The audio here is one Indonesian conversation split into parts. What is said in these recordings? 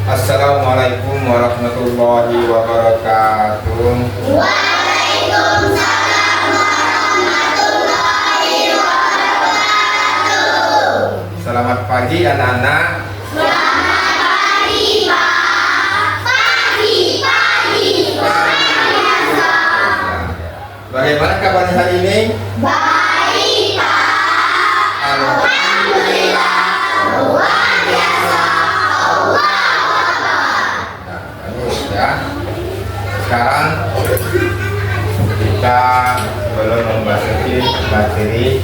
Assalamualaikum warahmatullahi wabarakatuh. Waalaikumsalam warahmatullahi wabarakatuh. Selamat pagi anak-anak. Selamat pagi Pak. Pagi. Bagaimana kabarnya hari ini? Baik Pak. Alhamdulillah. Luar biasa. Nah, bagus ya. Sekarang kita belum memasuki materi.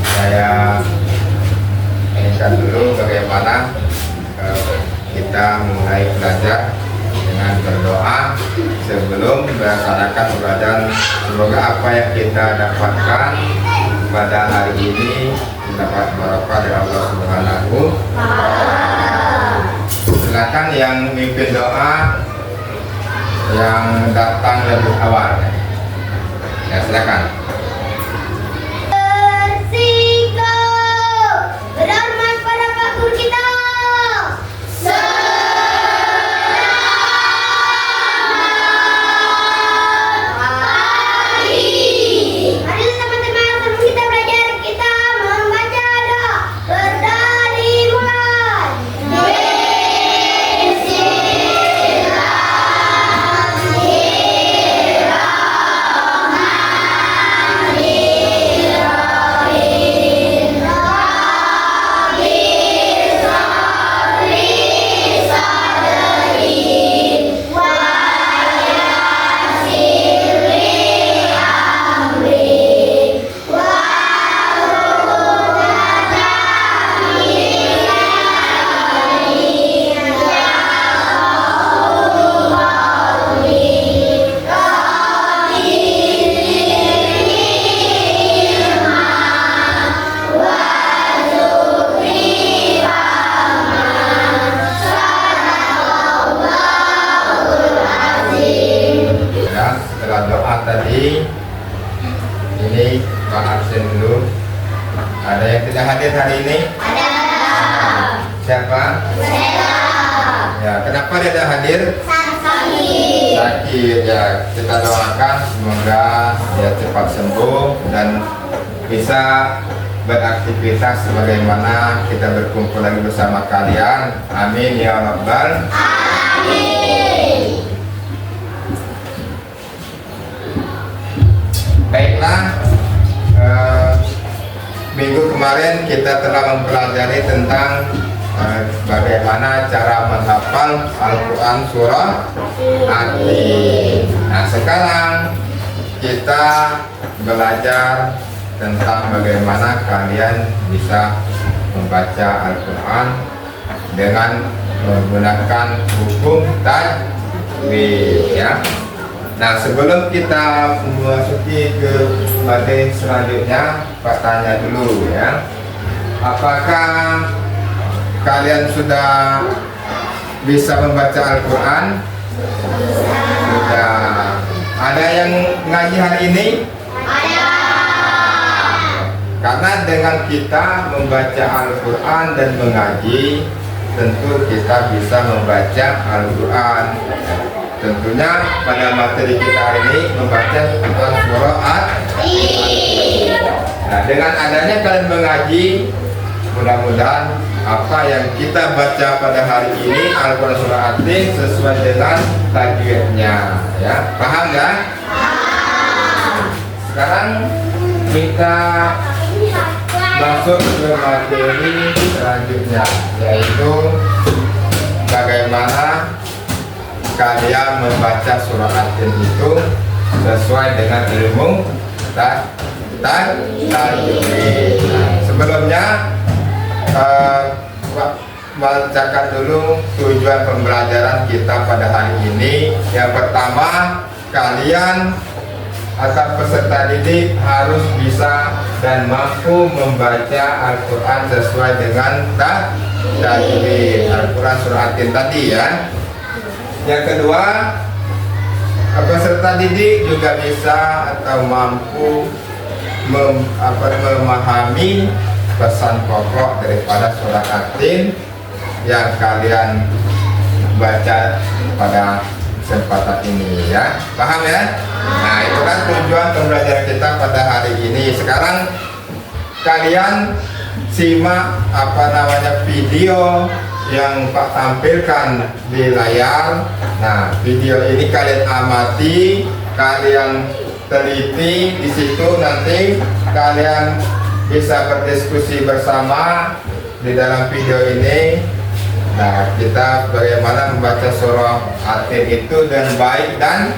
Saya ingatkan dulu bagaimana kita mulai belajar dengan berdoa sebelum melaksanakan pembelajaran. Semoga apa yang kita dapatkan pada hari ini dapat barokah dari Allah Subhanahu. Silakan yang mimpin doa yang datang lebih awal. Ya, silakan. Berhormat pada Pak Guru kita. Mari teman-teman, sebelum kita belajar, kita membaca doa. Berdari mulai. Ya, setelah doa tadi, ini Pak absen dulu. Ada yang tidak hadir hari ini? Ada. Siapa? Saya. Ya, kenapa dia tidak hadir? Sakit. Sakit ya. Kita doakan semoga dia cepat sembuh dan bisa beraktivitas sebagaimana kita berkumpul lagi bersama kalian. Amin ya rabbal. Amin. Baiklah, minggu kemarin kita telah mempelajari tentang bagaimana cara menghafal Al-Quran surah At-Tin. Nah, sekarang kita belajar tentang bagaimana kalian bisa membaca Al-Quran dengan menggunakan hukum tajwid ya. Nah, sebelum kita memasuki ke materi selanjutnya, Pak tanya dulu ya. Apakah kalian sudah bisa membaca Al-Quran? Sudah. Ada yang ngaji hari ini? Ada. Karena dengan kita membaca Al-Quran dan mengaji, tentu kita bisa membaca Al-Quran. Tentunya pada materi kita hari ini membaca tentang surah At-Tin. Nah, dengan adanya kalian mengaji, mudah-mudahan apa yang kita baca pada hari ini Al-Quran surah At-Tin sesuai dengan tajwidnya ya. Paham ya? Sekarang kita masuk ke materi selanjutnya, yaitu bagaimana kalian membaca surah At-Tin itu sesuai dengan ilmu tajwid. Sebelumnya bacakan dulu tujuan pembelajaran kita pada hari ini. Yang pertama, kalian atau peserta didik harus bisa dan mampu membaca Al-Quran sesuai dengan tajwid Al-Quran surah At-Tin tadi ya. Yang kedua, peserta didik juga bisa atau mampu memahami pesan pokok daripada surah At-Tin yang kalian baca pada kesempatan ini ya. Paham ya? Nah, itu kan tujuan pembelajaran kita pada hari ini. Sekarang kalian simak video yang Pak tampilkan di layar. Nah, video ini kalian amati, kalian teliti di situ, nanti kalian bisa berdiskusi bersama di dalam video ini. Nah, kita bagaimana membaca surah Atin itu dengan baik dan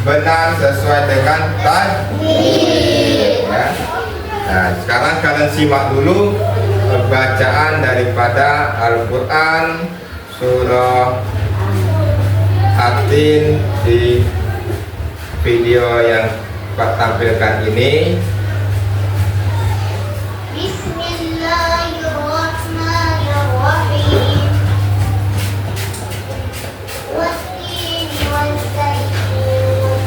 benar sesuai dengan tajwid ya. Nah, sekarang kalian simak dulu bacaan daripada Al-Quran surah Atin di video yang Pak tampilkan ini. Bismillahirrahmanirrahim. Wattini waz-zaitun.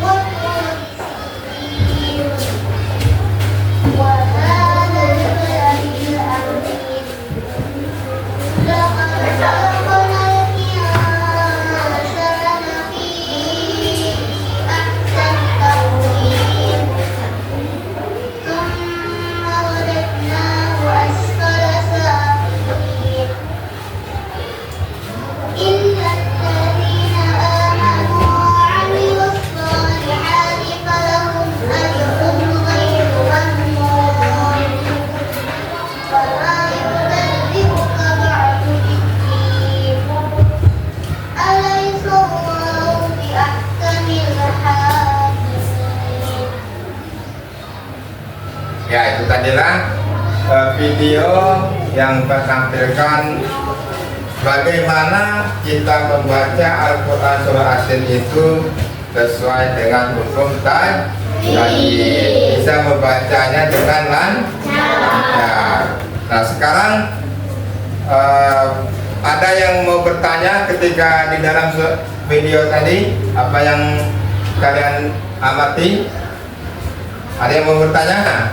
Wat-turi sinin. Wa hadzal baladil amin. Laqad khalaqnal insana fi ahsani taqwim. Tsumma radadnahu asfala safilin. إلا الذين آمنوا وعملوا الصالحات فلهم أجر غير ممنون ولا يكذبك بعد بالدين أليس الله بأحكم الحاكمين. Ya, itu tadilah video yang Pak tampilkan bagaimana kita membaca Al-Quran surah Atin itu sesuai dengan hukum tajwid, bisa membacanya dengan lancar. Nah, sekarang ada yang mau bertanya ketika di dalam video tadi apa yang kalian amati? Ada yang mau bertanya?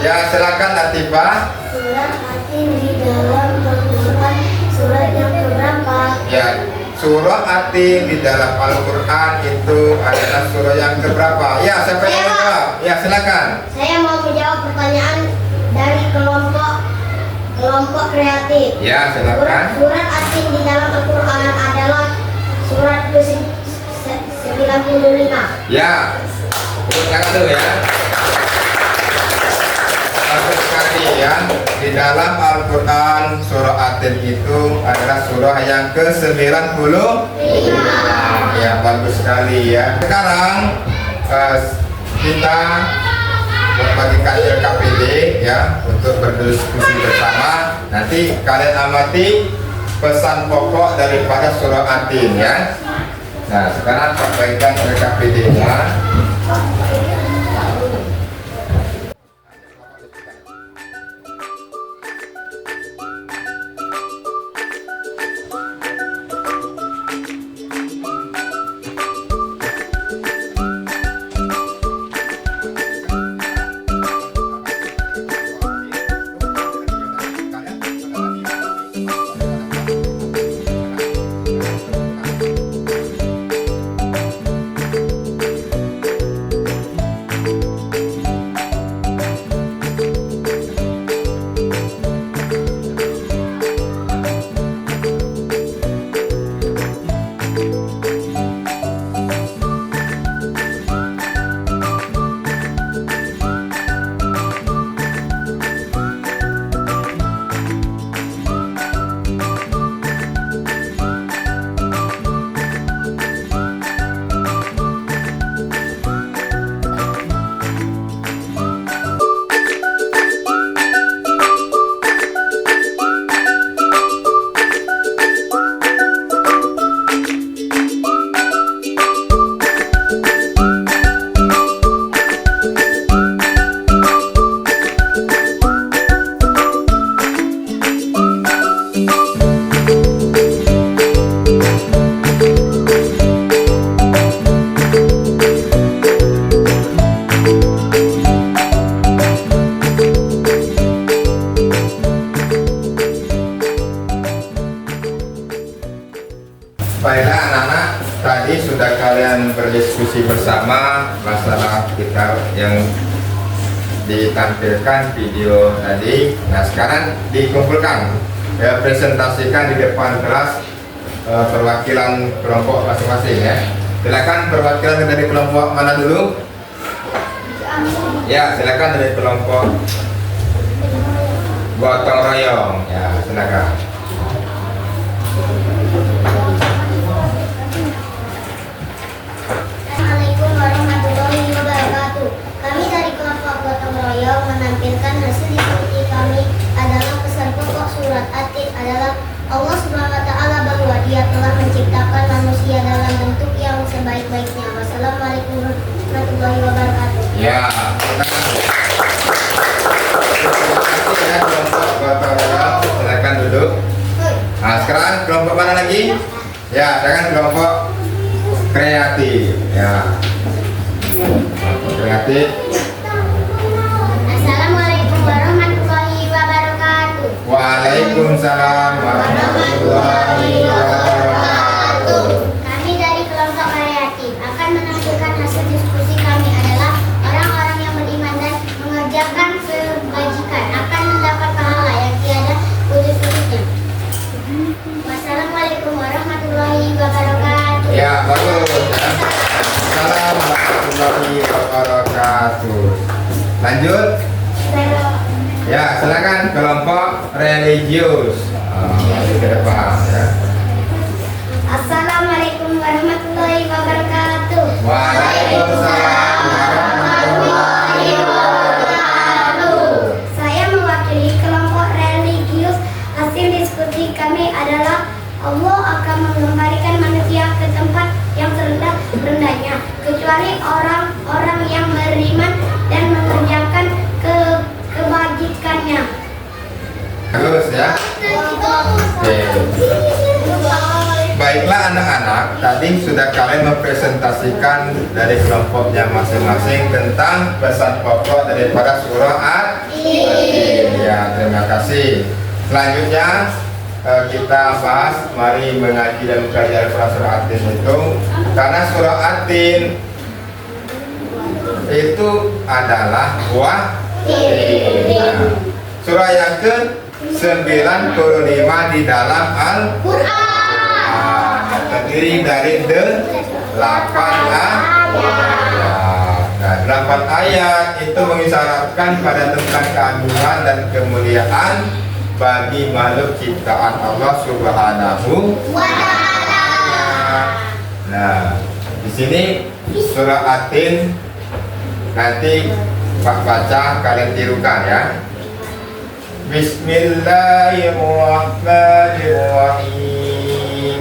Ya, silakan Latifah. Surah Atin di dalam Al-Quran surat yang keberapa? Ya, surah Atin di dalam Al-Quran itu adalah surah yang keberapa? Ya, siapa yang mau jawab? Ya, silakan. Saya mau menjawab pertanyaan dari kelompok kreatif. Ya, silakan. Surat Atin di dalam Al-Quran adalah surat ke-95. Ya, tepuk tangan dulu ya. Bagus sekali ya. Di dalam Al-Quran surah Atin itu adalah surah yang ke-95. Ya, bagus sekali ya. Sekarang kita membagikan LKPD ya untuk berdiskusi bersama. Nanti kalian amati pesan pokok daripada surah Atin ya. Nah, sekarang Pak bagikan LKPD-nya. Baiklah anak-anak, tadi sudah kalian berdiskusi bersama masalah kitab yang ditampilkan video tadi. Nah sekarang dikumpulkan, ya, presentasikan di depan kelas perwakilan kelompok masing-masing ya. Silakan perwakilan dari kelompok mana dulu? Ya silakan dari kelompok gotong royong. Ya silakan. Assalamualaikum warahmatullahi wabarakatuh. Kami dari kelompok gotong royong menampilkan hasil diskusi kami adalah pesan pokok surat At-Tin adalah Allah Subhanahu wa taala bahwa Dia telah menciptakan manusia dalam bentuk yang sebaik-baiknya. Wassalamualaikum warahmatullahi wabarakatuh. Ya, terima kasih ya kelompok gotong royong. Silakan duduk. Nah sekarang kelompok mana lagi? Ya, sekarang kelompok kreatif. Ya, kreatif. Assalamualaikum warahmatullahi wabarakatuh. Waalaikumsalam warahmatullahi wabarakatuh. Kami dari kelompok kreatif akan menampilkan hasil diskusi kami adalah orang-orang yang beriman dan mengerjakan kebajikan akan mendapat pahala yang tiada putus-putusnya. Wassalamualaikum warahmatullahi wabarakatuh. Ya, bagus. Ya. Assalamualaikum warahmatullahi wabarakatuh. Lanjut. Ya, silakan kelompok religius. Ke depan ya. Assalamualaikum warahmatullahi wabarakatuh. Waalaikumsalam warahmatullahi wabarakatuh. Saya mewakili kelompok religius. Hasil diskusi kami adalah Allah akan mengembalikan manusia ke tempat yang terendah-rendahnya kecuali orang-orang yang beriman dan mengerjakan kebajikannya. Bagus ya. Oke. Baiklah anak-anak, tadi sudah kalian mempresentasikan dari kelompoknya masing-masing tentang pesan pokok daripada surah At-Tin. Ya, terima kasih. Selanjutnya kita bahas mari mengaji dan mempelajari Al-Quran surah At-Tin itu, karena surah At-Tin itu adalah wahyu. Surah yang ke-95 di dalam Al-Quran, terdiri dari 8 ayat. Nah, 8 ayat itu mengisyaratkan pada tentang keagungan dan kemuliaan bagi makhluk ciptaan Allah Subhanahu wa Ta'ala. Nah, di sini surah At-Tin nanti Pak baca, kalian tirukan ya. Bismillahirrahmanirrahim.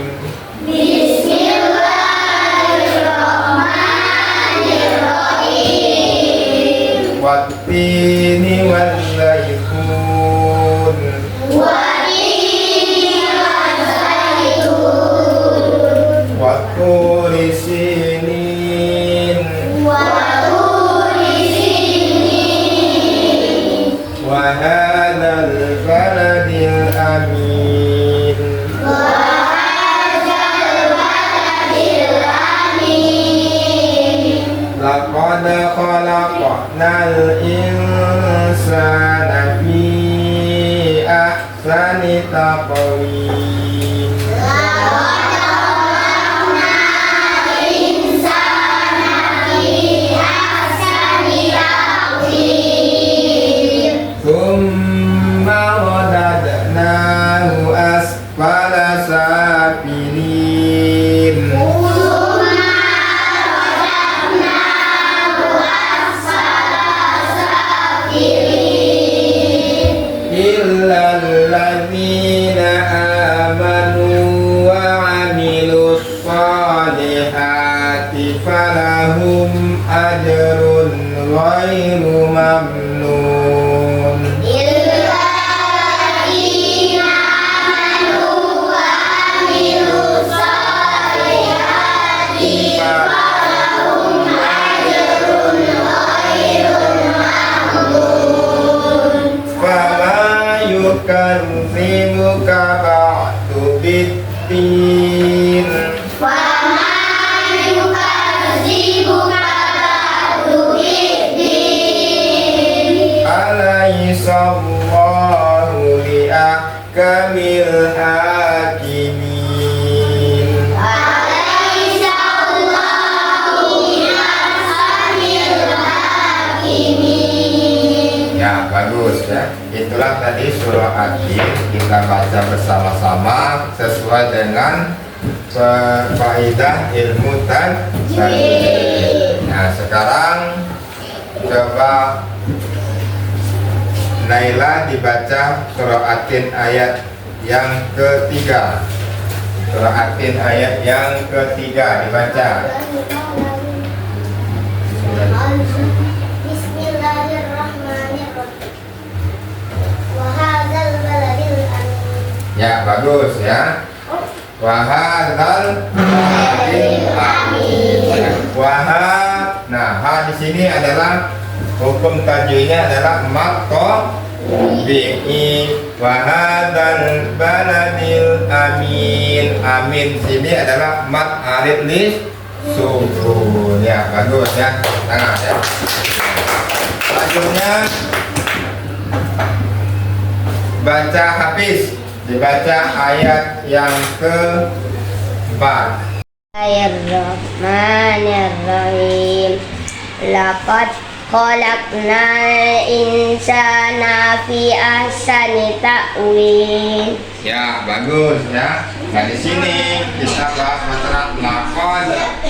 Bismillahirrahmanirrahim. Wattini wal zaitun. Watturi sinin. Wahadal baladil amin. Laqad khalaqnal insana fi ahsani taqwim. Thumma radadnahu asfala safilin. Illa alladhina amanu wa amilus salihati falahum ajrun ghairu mamnun. Illa alladhina amanu tadi surah At-Tin kita baca bersama-sama sesuai dengan faedah ilmu tajwid. Nah, sekarang coba Naila dibaca surah At-Tin ayat yang ketiga. Surah At-Tin ayat yang ketiga dibaca. Bismillahirrahmanirrahim. Wa hadzal baladil amin. Ya, bagus ya. Wahadal nah, ha di sini adalah hukum tajwidnya adalah maqta bi'i wahadal baladil amin. Amin sini adalah mat alif lis sukun. Ya, bagus ya. Tangan ya. Selanjutnya baca Hafiz, dibaca ayat yang keempat. Bismillahirrahmanirrahim. Laqad khalaqnal insana fi ahsani ta'wil. Ya, bagus ya. Nah, di sini kita bahas masalah laqad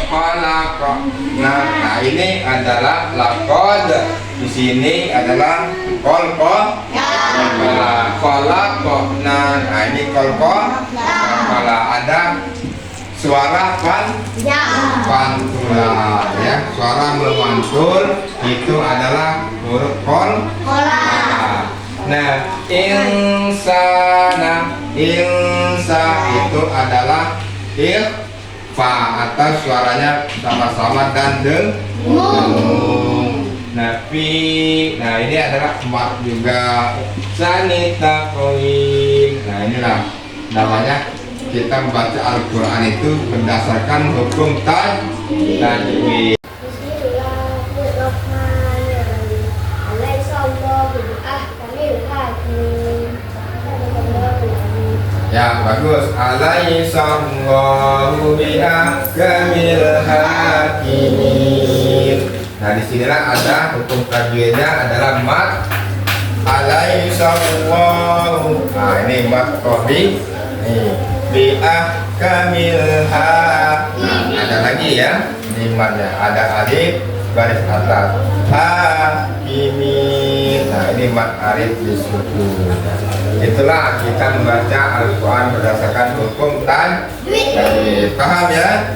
khalaqna. Nah, ini adalah laqad. Di sini adalah khalaqna. Nah, ini kalau ada suara pantulan ya, suara memantul itu adalah huruf kol. Nah, insana itu adalah ikhfa atau suaranya sama-sama dan dengung. Nah, nah ini adalah mat juga. Sanita koin. Nah, inilah namanya kita membaca Al-Quran itu berdasarkan hukum tajwid. Bismillahirrahmanirrahim. Alaihissallahu bi'ahkamil hakim. Ya, bagus. Alaihissallahu bi'ahkamil hakimin. Nah, disinilah ada hukum tajwidnya adalah mat. Alaihissallahu. Nah, ini mat kobi. Nih. Bi'ahkamil hakim. Ada lagi ya limatnya, ada alif garis atas hakimin. Nah, ini mat alif disukun. Itulah kita membaca Al-Quran berdasarkan hukum tajwid. Paham ya?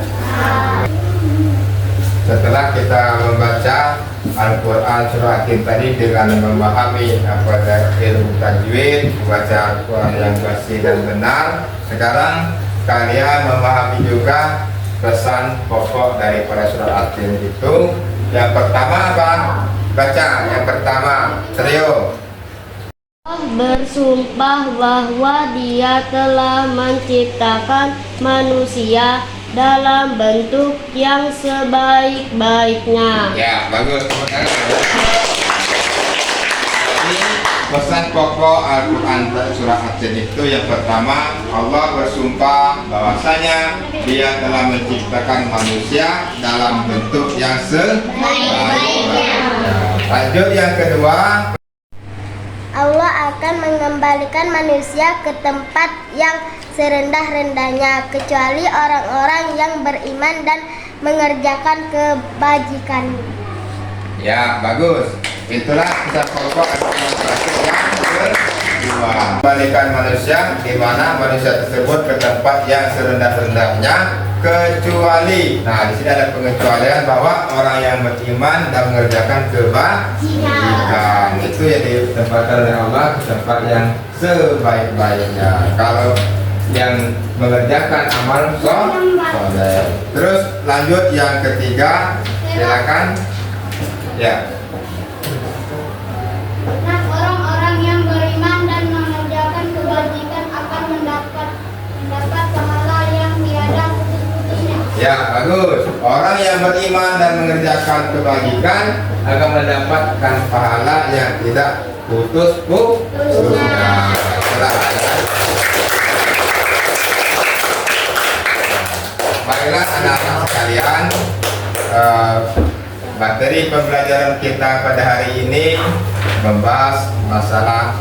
Setelah kita membaca Al-Quran surah At-Tin tadi dengan memahami apa ilmu tajwid, membaca Al-Quran yang bersih dan benar, sekarang kalian memahami juga pesan pokok dari pada surah At-Tin itu. Yang pertama apa? Baca. Yang pertama, trio. Allah bersumpah bahwa Dia telah menciptakan manusia dalam bentuk yang sebaik-baiknya. Ya, bagus. Jadi pesan pokok Al-Quran surah At-Tin itu yang pertama, Allah bersumpah bahwasanya Dia telah menciptakan manusia dalam bentuk yang sebaik-baiknya. Lanjut yang kedua. Allah akan mengembalikan manusia ke tempat yang serendah-rendahnya kecuali orang-orang yang beriman dan mengerjakan kebajikan. Ya, bagus. Itulah pesan pokok yang kedua. Kembalikan manusia di mana manusia tersebut ke tempat yang serendah-rendahnya kecuali. Nah, di sini ada pengecualian bahwa orang yang beriman dan mengerjakan kebajikan itu yang ditempatkan oleh Allah ke tempat yang sebaik-baiknya. Kalau yang mengerjakan amal soleh. Terus lanjut yang ketiga, silakan. Ya. Nah, orang-orang yang beriman dan mengerjakan kebajikan akan mendapat pahala yang tiada putus-putusnya. Ya, bagus. Orang yang beriman dan mengerjakan kebajikan akan mendapatkan pahala yang tidak putus-putusnya. Baiklah anak-anak sekalian, materi pembelajaran kita pada hari ini membahas masalah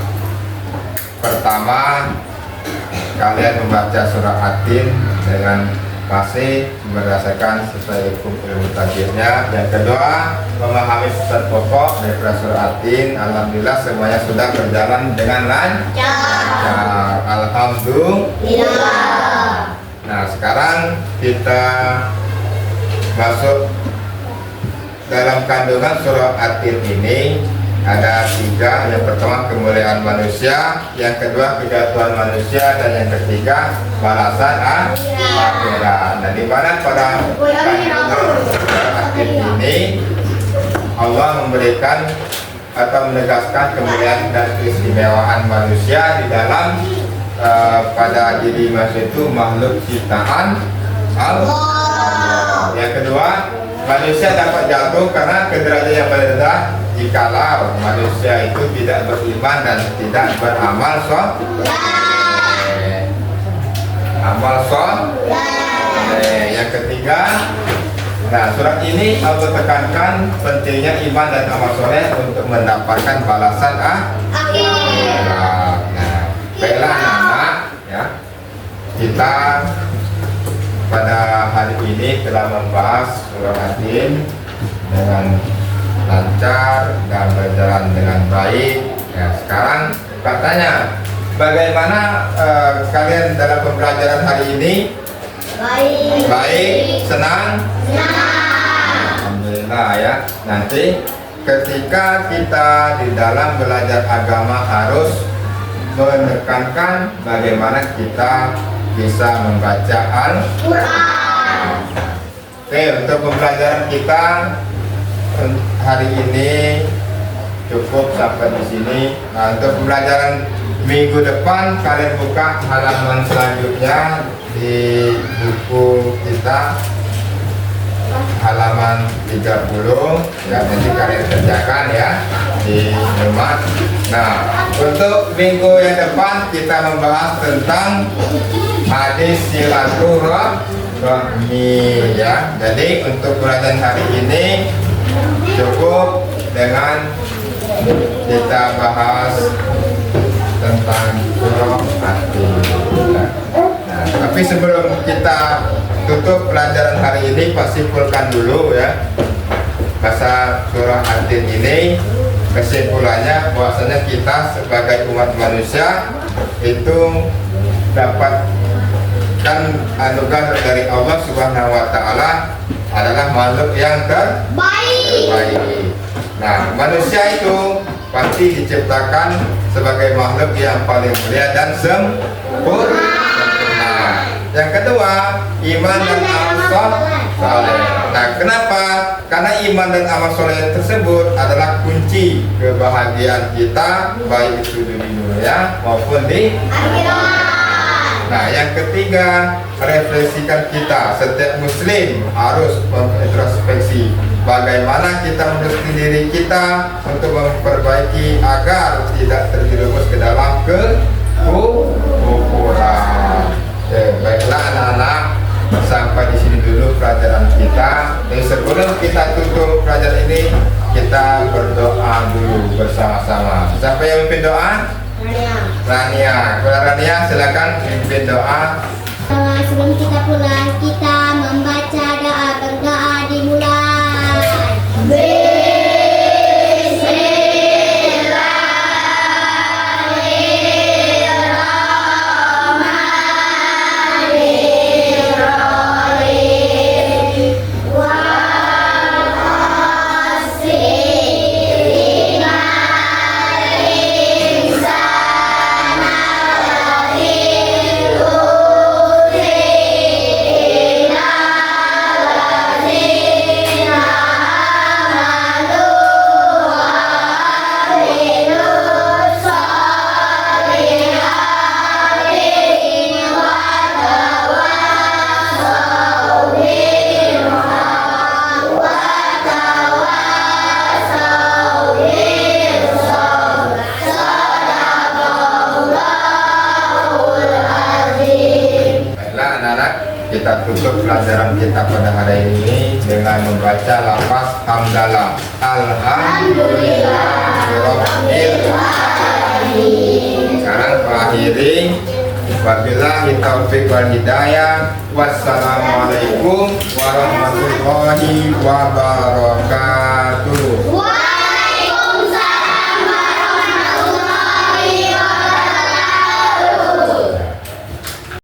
pertama kalian membaca surah At-Tin dengan fasih berdasarkan sesuai hukum ilmu tajwidnya. Yang kedua, memahami pesan pokok dari surah At-Tin. Alhamdulillah semuanya sudah berjalan dengan lancar. Alhamdulillah. Nah, sekarang kita masuk dalam kandungan surah At-Tin ini. Ada 3, yang pertama kemuliaan manusia, yang kedua kejatuhan manusia, dan yang ketiga balasan akhirat. Dan di mana pada kandungan At-Tin ini Allah memberikan atau menegaskan kemuliaan dan keistimewaan manusia di dalam pada diri manusia itu makhluk ciptaan Allah. Yang kedua, manusia dapat jatuh karena kederajatan yang paling rendah jikalau manusia itu tidak beriman dan tidak beramal soleh. Yang ketiga, nah surat ini Allah tekankan pentingnya iman dan amal soleh untuk mendapatkan balasan akhirat. Nah, baiklah anak-anak ya, kita pada hari ini telah membahas surah At-Tin dengan lancar dan berjalan dengan baik. Ya, sekarang katanya bagaimana kalian dalam pembelajaran hari ini? Baik, senang? Alhamdulillah ya. Nanti ketika kita di dalam belajar agama harus menekankan bagaimana kita bisa membaca Al-Quran. Oke, untuk pembelajaran kita hari ini cukup sampai di sini. Nah, untuk pembelajaran minggu depan kalian buka halaman selanjutnya di buku kita halaman 30 ya, nanti kalian kerjakan ya di rumah. Nah, untuk minggu yang depan kita membahas tentang hadis silaturahmi ya. Jadi untuk pelajaran hari ini cukup dengan kita bahas tentang surah At-Tin. Nah, tapi sebelum kita tutup pelajaran hari ini, Pak simpulkan dulu ya bahasa surah At-Tin ini. Kesimpulannya bahwasanya kita sebagai umat manusia itu dapatkan anugerah dari Allah Subhanahu wa taala adalah makhluk yang terbaik. Nah, manusia itu pasti diciptakan sebagai makhluk yang paling mulia dan sempurna. Yang kedua, iman dan amal soleh. Nah, kenapa? Karena iman dan amal soleh tersebut adalah kunci kebahagiaan kita, baik itu di dunia maupun di akhirat. Nah, yang ketiga, refleksikan kita. Setiap muslim harus mengintrospeksi bagaimana kita mengerti diri kita untuk memperbaiki agar tidak terjerumus ke dalam kekufuran. Baiklah anak-anak, sampai di sini dulu pelajaran kita. Dan sebelum kita tutup pelajaran ini, kita berdoa dulu bersama-sama. Siapa yang memimpin doa? Rania. Kalau Rania, silakan memimpin doa. Sebelum kita pulang, kita membaca doa, berdoa dimulai. Kita tutup pelajaran kita pada hari ini dengan membaca lafaz hamdalah. Alhamdulillah. Sekarang Pak akhiri. Wabillahi taufiq wal hidayah. Wassalamualaikum warahmatullahi wabarakatuh.